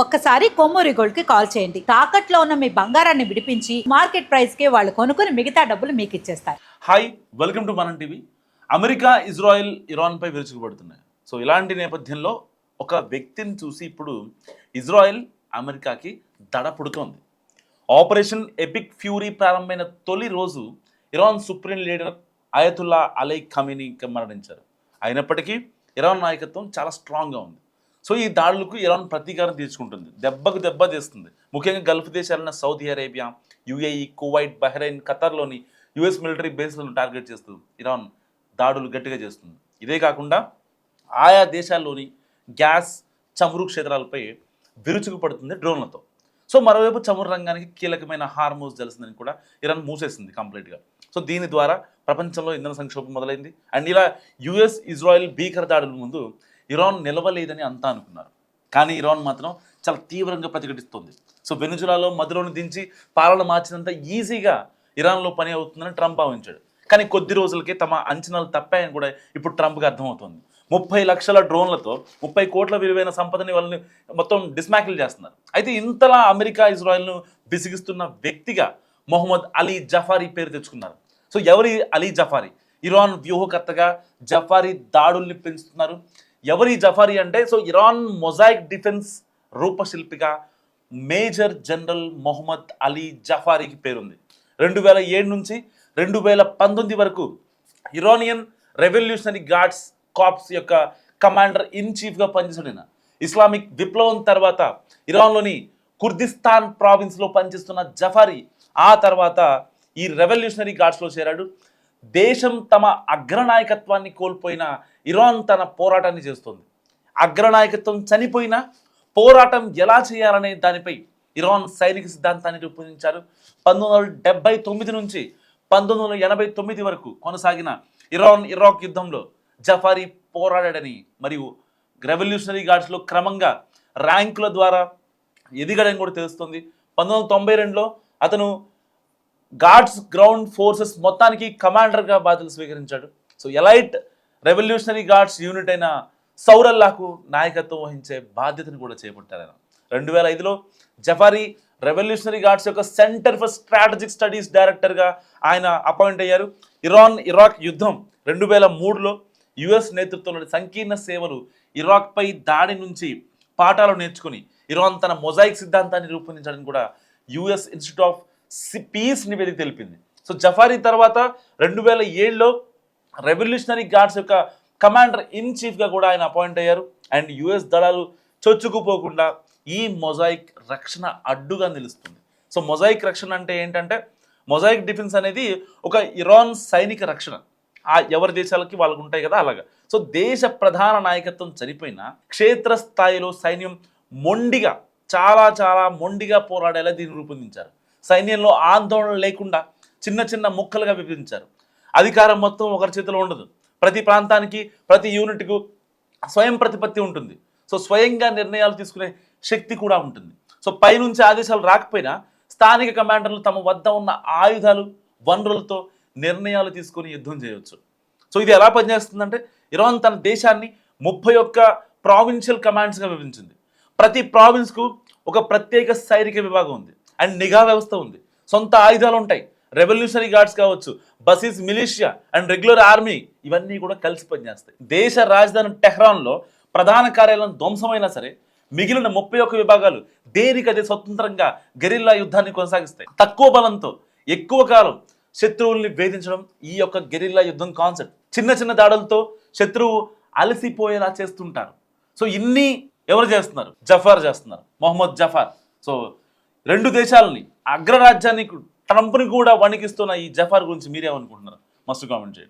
ఒక్కసారి కొమ్మూరి గోల్డ్ కి కాల్ చేయండి. తాకట్లో ఉన్న మీ బంగారాన్ని విడిపించి మార్కెట్ ప్రైస్ కి వాళ్ళు కొనుక్కుని మిగతా డబ్బులు మీకు ఇచ్చేస్తారు. హాయ్, వెల్కమ్ టు మనం టీవీ. అమెరికా, ఇజ్రాయెల్, ఇరాన్ పై విరుచుకుపడుతున్నాయి. సో ఇలాంటి నేపథ్యంలో ఒక వ్యక్తిని చూసి ఇప్పుడు ఇజ్రాయెల్ అమెరికాకి దడ పుడుతోంది. ఆపరేషన్ ఎపిక్ ఫ్యూరీ ప్రారంభమైన తొలి రోజు Iran supreme leader Ayatollah Ali Khamenei మరణించారు. అయినప్పటికీ ఇరాన్ నాయకత్వం చాలా స్ట్రాంగ్గా ఉంది. సో ఈ దాడులకు ఇరాన్ ప్రతీకారం తీర్చుకుంటుంది, దెబ్బకు దెబ్బ తీస్తుంది. ముఖ్యంగా గల్ఫ్ దేశాలైన Saudi Arabia, UAE, Kuwait, Bahrain, ఖతర్లోని యుఎస్ మిలిటరీ బేస్లను టార్గెట్ చేస్తూ ఇరాన్ దాడులు గట్టిగా చేస్తుంది. ఇదే కాకుండా ఆయా దేశాల్లోని గ్యాస్, చమురు క్షేత్రాలపై విరుచుకుపడుతుంది డ్రోన్లతో. సో మరోవైపు చమురు రంగానికి కీలకమైన హార్మోజ్ జలసంధిని కూడా ఇరాన్ మూసేసింది కంప్లీట్గా. సో దీని ద్వారా ప్రపంచంలో ఇంధన సంక్షోభం మొదలైంది. అండ్ ఇలా యుఎస్, ఇజ్రాయెల్ భీకర దాడుల ముందు ఇరాన్ నిలవలేదని అంతా అనుకున్నారు. కానీ ఇరాన్ మాత్రం చాలా తీవ్రంగా ప్రతిఘటిస్తుంది. సో వెనుజులాలో మధ్యలోని దించి పాలన మార్చినంత ఈజీగా ఇరాన్లో పని అవుతుందని ట్రంప్ భావించాడు. కానీ కొద్ది రోజులకే తమ అంచనాలు తప్పాయని కూడా ఇప్పుడు ట్రంప్కి అర్థమవుతుంది. 30 లక్షల డ్రోన్లతో 30 కోట్ల విలువైన సంపదని వాళ్ళని మొత్తం డిస్మాకిల్ చేస్తున్నారు. అయితే ఇంతలా అమెరికా, ఇజ్రాయెల్ను విసిగిస్తున్న వ్యక్తిగా మొహమ్మద్ అలీ జఫారీ పేరు తెచ్చుకున్నారు. సో ఎవరి అలీ జఫారీ? ఇరాన్ వ్యూహకర్తగా జఫారీ దాడుల్ని పెంచుతున్నారు. ఎవరి జఫారీ అంటే, సో ఇరాన్ మొజాయిక్ డిఫెన్స్ రూపశిల్పిగా మేజర్ జనరల్ మొహమ్మద్ అలీ జఫారీకి పేరుంది. 2007 నుంచి 2019 వరకు ఇరానియన్ రెవల్యూషనరీ గార్డ్స్ కార్ప్స్ యొక్క కమాండర్ ఇన్ చీఫ్గా పనిచేసిన ఇస్లామిక్ విప్లవం తర్వాత ఇరాన్లోని కుర్దిస్తాన్ ప్రావిన్స్లో పనిచేస్తున్న జఫారీ ఆ తర్వాత ఈ రెవల్యూషనరీ గార్డ్స్లో చేరాడు. దేశం తమ అగ్రనాయకత్వాన్ని కోల్పోయిన ఇరాన్ తన పోరాటాన్ని చేస్తుంది. అగ్రనాయకత్వం చనిపోయినా పోరాటం ఎలా చేయాలనే దానిపై ఇరాన్ సైనిక సిద్ధాంతాన్ని రూపొందించారు. 1979 నుంచి 1989 వరకు కొనసాగిన ఇరాన్ ఇరాక్ యుద్ధంలో జఫారీ పోరాడాడని మరియు రెవల్యూషనరీ గార్డ్స్లో క్రమంగా ర్యాంకుల ద్వారా ఎదిగడని కూడా తెలుస్తుంది. 1992లో అతను గార్డ్స్ గ్రౌండ్ ఫోర్సెస్ మొత్తానికి కమాండర్గా బాధ్యతలు స్వీకరించాడు. So elite revolutionary guards unit అయిన సౌరల్లాకు నాయకత్వం వహించే బాధ్యతను కూడా చేపట్టారు. 2005లో జఫారీ రెవల్యూషనరీ గార్డ్స్ యొక్క సెంటర్ ఫర్ స్ట్రాటజిక్ స్టడీస్ డైరెక్టర్గా ఆయన అపాయింట్ అయ్యారు. ఇరాన్ ఇరాక్ యుద్ధం 2003లో యుఎస్ నేతృత్వంలోని సంకీర్ణ సేవలు ఇరాక్పై దాడి నుంచి పాఠాలు నేర్చుకుని ఇరాన్ తన మొజాయిక్ సిద్ధాంతాన్ని రూపొందించడానికి కూడా యుఎస్ ఇన్స్టిట్యూట్ ఆఫ్ పీస్ నివేదిక తెలిపింది. సో జఫారీ తర్వాత 2007లో రెవల్యూషనరీ గార్డ్స్ యొక్క కమాండర్ ఇన్ చీఫ్గా కూడా ఆయన అపాయింట్ అయ్యారు. అండ్ యుఎస్ దళాలు చొచ్చుకుపోకుండా ఈ మొజాయిక్ రక్షణ అడ్డుగా నిలుస్తుంది. సో మొజాయిక్ రక్షణ అంటే ఏంటంటే, మొజాయిక్ డిఫెన్స్ అనేది ఒక ఇరాన్ సైనిక రక్షణ. ఎవరి దేశాలకి వాళ్ళకు ఉంటాయి కదా, అలాగా. సో దేశ ప్రధాన నాయకత్వం చనిపోయినా క్షేత్రస్థాయిలో సైన్యం మొండిగా చాలా మొండిగా పోరాడేలా దీన్ని రూపొందించారు. సైన్యంలో ఆందోళన లేకుండా చిన్న చిన్న ముక్కలుగా విభజించారు. అధికారం మొత్తం ఒకరి చేతిలో ఉండదు. ప్రతి ప్రాంతానికి, ప్రతి యూనిట్కు స్వయం ప్రతిపత్తి ఉంటుంది. సో స్వయంగా నిర్ణయాలు తీసుకునే శక్తి కూడా ఉంటుంది. సో పైనుంచి ఆదేశాలు రాకపోయినా స్థానిక కమాండర్లు తమ వద్ద ఉన్న ఆయుధాలు, వనరులతో నిర్ణయాలు తీసుకొని యుద్ధం చేయవచ్చు. సో ఇది ఎలా పనిచేస్తుందంటే, ఇరాన్ తన దేశాన్ని 31 ప్రావిన్షియల్ కమాండ్స్గా విభజించింది. ప్రతి ప్రావిన్స్కు ఒక ప్రత్యేక సైనిక విభాగం ఉంది అండ్ నిఘా వ్యవస్థ ఉంది. సొంత ఆయుధాలు ఉంటాయి. రెవల్యూషనరీ గార్డ్స్ కావచ్చు, బసీస్ మిలిషియా అండ్ రెగ్యులర్ ఆర్మీ ఇవన్నీ కూడా కలిసి పనిచేస్తాయి. దేశ రాజధాని టెహ్రాన్లో ప్రధాన కార్యాలయం ధ్వంసమైనా సరే మిగిలిన 31 విభాగాలు దేనికదే స్వతంత్రంగా గెరిల్లా యుద్ధాన్ని కొనసాగిస్తాయి. తక్కువ బలంతో ఎక్కువ కాలం శత్రువుల్ని వేధించడం ఈ యొక్క గెరిల్లా యుద్ధం కాన్సెప్ట్. చిన్న చిన్న దాడులతో శత్రువు అలసిపోయేలా చేస్తుంటారు. సో ఇన్ని ఎవరు చేస్తున్నారు? జఫార్ చేస్తున్నారు, మొహమ్మద్ జఫార్. సో 2 దేశాలని, అగ్రరాజ్యాన్ని, ట్రంప్ని కూడా వణికిస్తున్న ఈ జఫార్ గురించి మీరేమనుకుంటున్నారు? మస్తు కామెంట్ చేయండి.